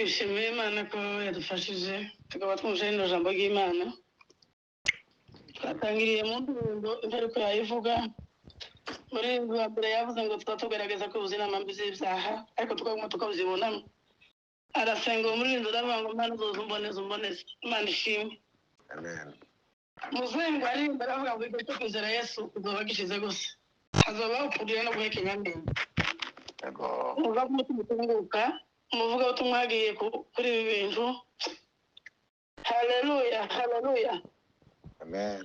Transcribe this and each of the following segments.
Ishimiye Imana ko yadufashije tukaba twumvise rino jambo ry'Imana. Twatangiriye mu ndirimbo imperuko yayivuga muri wa mbere yavuze ngo tugerageza kubuza inama mbi z'ibyaha ariko tukaguma tukabibonamo. Arasenga muri ndo ndavuga ngo Imana umboneze Imana ishimwe. Amen. Muzengo ari imbere avuga ngo ibyo kwizera Yesu uzoba gishize gusa. Hazobaho kurira no guhekenya mbere. Yego. Muvuga ko mutunguka umuvuga ko tumwagiye kuri ibi bintu. Haleluya, haleluya. Amen.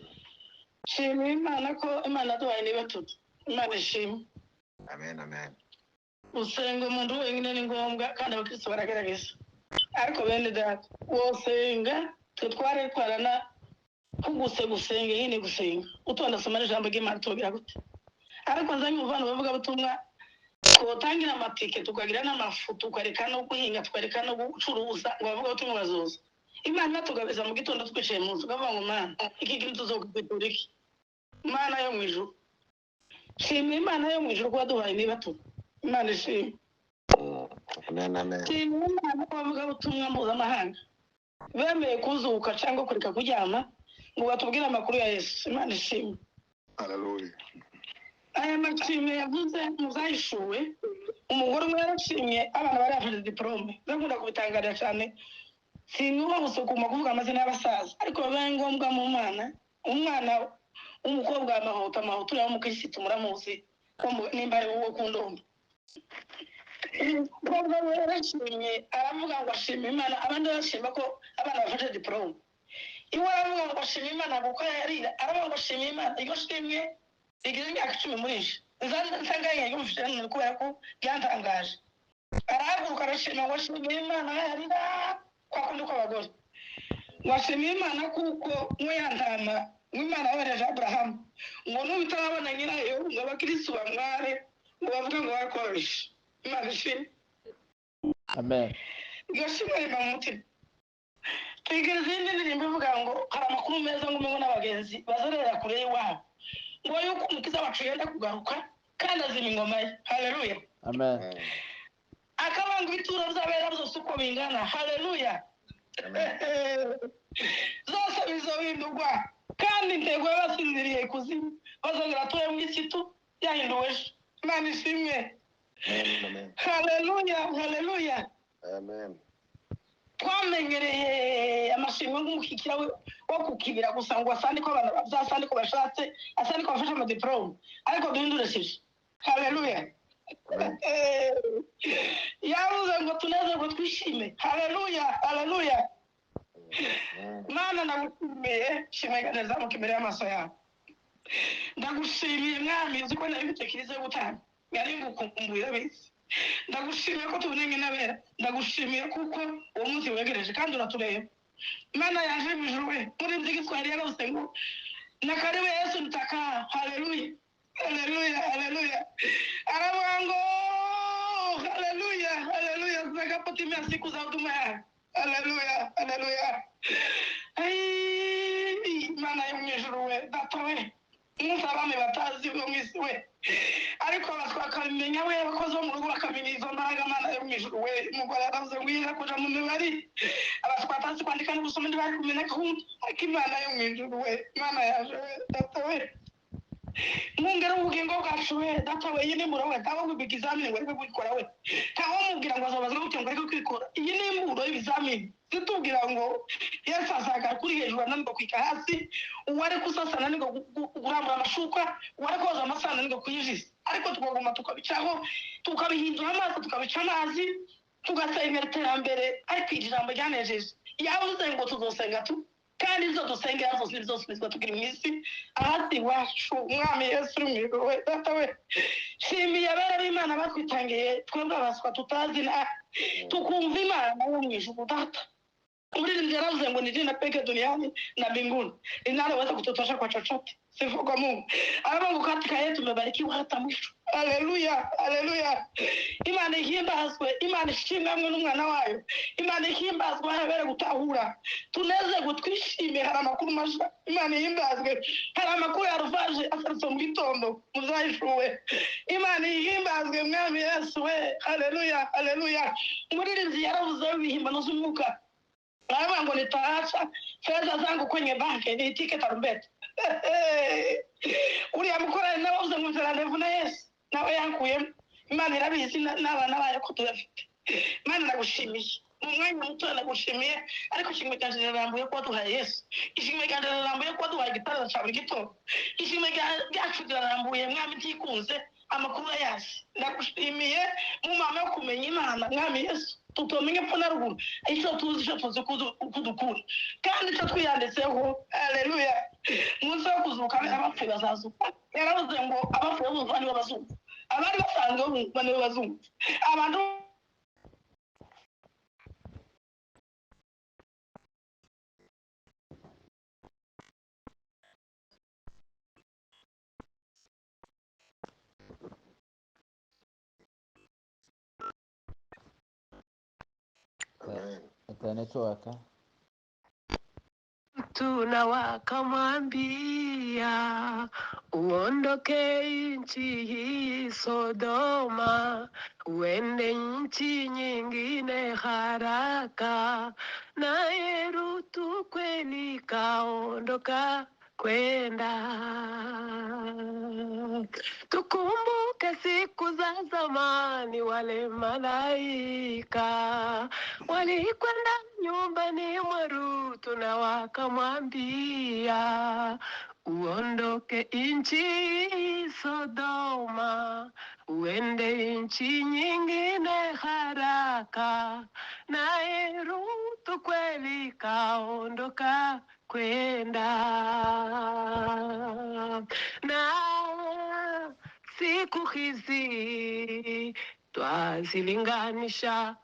Shimira Imana ko Imana duhaye niba tutu. Imana ishimwe. Amen, amen. Usenga umuntu wenyine ni ngombwa kandi abakristo baragerageza. Ariko bene data wosenga twarekwarana gusenga yini gusenga. Utonda soma ijambo ry'Imana tubwira gute. Ariko nzanye uvana bavuga butumwa twotangira amatike tukagira n'amafu tukareka no guhinga tukareka no gucuruza ngo bavuga butumwa bazoza. Imana tugabeza mu gitondo twicaye mu nzu gavuga ngo Mana iki kintu tuzokwitura iki. Imana yo mwijuru. Shimira Imana yo mwijuru ko duhaye niba tutu. Imana ishimwe. Amen, amen. Shimira Imana ko bavuga butumwa mpuzamahanga bemeye kuzuka cyangwa kureka kuryama ngo batubwire amakuru ya Yesu. Imana ishimwe. Hallelujah. Aya mashimwe yavuze muzahishuwe umugore umwe yarashimye abana bari bafite diplome ndakunda kubitangarira cyane sinuba gusukuma kuvuga amazina y'abasaza ariko bibaye ngombwa mu mwana umwana w'umukobwa amahoto y'umukirisitu muramuzi nimba ari wowe kundumva umukobwa we yarashimye aravuga ngo ashima Imana abandi bashima ko abana bafite diplome iwe aravuga ngo ashima Imana kuko yarira aravuga ngo ashima Imana iyo shimye igize imyaka 10 muri nje nsanganye yumvise none kubera ko byantangaje arahaguruka arashima ngo ashima Imana yarira kwa kundi kw'abagore washima Imana kuko mwiyantama mw'Imana yabareje Abraham ngo nubitabona nyirayo ngo abakristo bamware ngo bavuga ngo bakoresha Imana ishimwe. Amen. Gashimwe mu mutima twigeze indirimbo ivuga ngo hari amakuru meza ngo umengo n'abagenzi bazerera kure y'iwabo ngo yuko umukiza wacu yenda kugaruka kandi azima ingoma ye. Haleluya. Amen. Akabanga ibituro by'abera byose uko bingana. Haleluya. Zose bizobindurwa kandi intego y'abasinziriye kuzimu bazongera tuye mu isitu yahinduwe. Imana ishimwe. Amen. Haleluya, haleluya. Amen. Twamenyereye amashimwe nk'umukikira wo kukibira gusa ngo asande ko abantu bazasande ko bashatse asande ko bafashe amadiplome ariko duhinduresheje. Haleluya. Yavuze ngo tunezerwe twishime. Haleluya, haleluya. Mana ndagushimiye shimega neza mu kimbere y'amaso yawe. Ndagushimiye mwami uzi ko nari bitekirize gutanga yari ngukumbuye bese. Ndagushimiye ko tubunenge nabera. Ndagushimiye kuko uwo munsi wegereje kandi uratureba. Imana yaje bijuru we muri nzigitwari yarose ngo nakariwe Yesu nitaka. Haleluya. Haleluya, haleluya. Aravuga ngo haleluya, haleluya. Zakapotimia siku za huduma yako. Haleluya, haleluya. Imana yo mwijuru we data we abami batazi bo mwisi we ariko bakamenya we abakozi bo mu rugo bakamenya izo mbaraga. Mana yo mwijuru we umugore yaravuze ngo yiga kuja mu mibari abatazi kwandika no gusoma ntibari kumenya gahunda ariko Imana yo mwijuru we Imana yaje we data we mungere ubugingo bwacu we data we iyi ni mburo we ntaho kubigizamini ngo ariko kwikora we ntaho mubwira ngo azobazwa gutyo ngo ariko kwikora. Iyi ni mburo y'ibizamini zitubwira ngo Yesu azaga kuri hejuru ananirwa kwika hasi uwari kusasana ngo kurambura amashuka uwari koza amasana ngo kuyijisa ariko tukaguma tukabicaho tukabihindura amazi tukabica amazi tugasengera iterambere ariko ijambo ryanejeje yavuze ngo tuzosenga kandi izo dusengera zose bizosubizwa tugira iminsi ahasi wacu umwami Yesu mwijuru we data we shimiye abera b'Imana batwitangiye twebwe abaswa tutazi tukumva Imana yo mwijuru data Mlinzi anavuze ngo ni jina pekee duniani na mbinguni linaloweza kututosha kwa chochote. Sifa kwa Mungu. Mungu katika yetu tumebarikiwa hata mwisho. Haleluya, haleluya. Imana ihimbazwe, Imana ishimwe n'umwana wayo. Imana ihimbazwe habere gutahura. Tuneze gutwishime hari amakuru masha. Imana ihimbazwe. Hari amakuru yaruvaje aserutse mu gitondo muzayishuwe. Imana ihimbazwe mwami Yesu we. Haleluya, haleluya. Mlinzi yaravuze ibihimbano z'umwuka. Nawe ngo nitaacha fedha zangu kwenye banki niitike tarumbeta. Uriya mukora nabavuze ngo nzaranevu na Yesu nawe yankuyemo. Imana irabizi n'abana bayo ko tuyafite. Imana nagushimiye mu mwanya muto nagushimiye ariko ishimwe cyanje rirarambuye ko duhaye Yesu. Ishimwe cyanje rirarambuye ko duhaye igitaro cya buri gitondo. Ishimwe cyacu rirarambuye mwami tikunze amakuru yasi. Ndagushimiye mu mama yo kumenya Imana mwami Yesu. Tutomenye epfo na ruguru icyo tuzi kudukura kandi icyo twiyanditseho. Haleluya. Munsi yo kuzuka abapfuye bazazuka. Yaravuze ngo abapfuye bumva nibo bazumva, abari basanzwe bumva nibo bazumva. Abantu Internet waka. Tuna wakamwambia uondoke nchi hii Sodoma, uende nchi nyingine haraka. Naye Lutu kweli kaondoka kwenda. Tukumbuke siku za zamani, wale malaika walikwenda nyumbani mwa Lutu na wakamwambia uondoke nchi Sodoma, uende nchi nyingine haraka. Naye Lutu kweli kaondoka kwenda. Na siku hizi twazilinganisha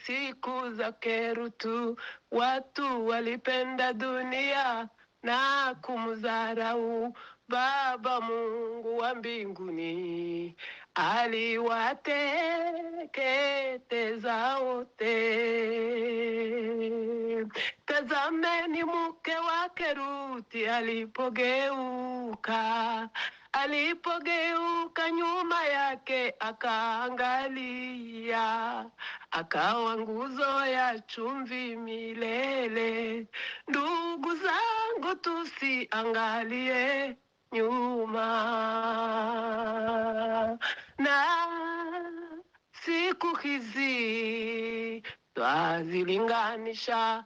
siku za Lutu. Watu walipenda dunia na kumdharau Baba Mungu wa mbinguni, aliwateketeza wote. Tazameni mke wake Lutu alipogeuka nyuma yake akaangalia, akawa nguzo ya chumvi milele. Ndugu zangu, tusiangalie nyuma. Na siku hizi twazilinganisha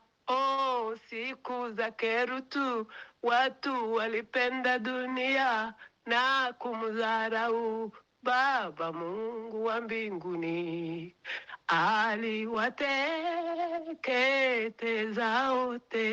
siku za Lutu. Watu walipenda dunia na kumdharau Baba Mungu wa mbinguni, aliwateketeza wote.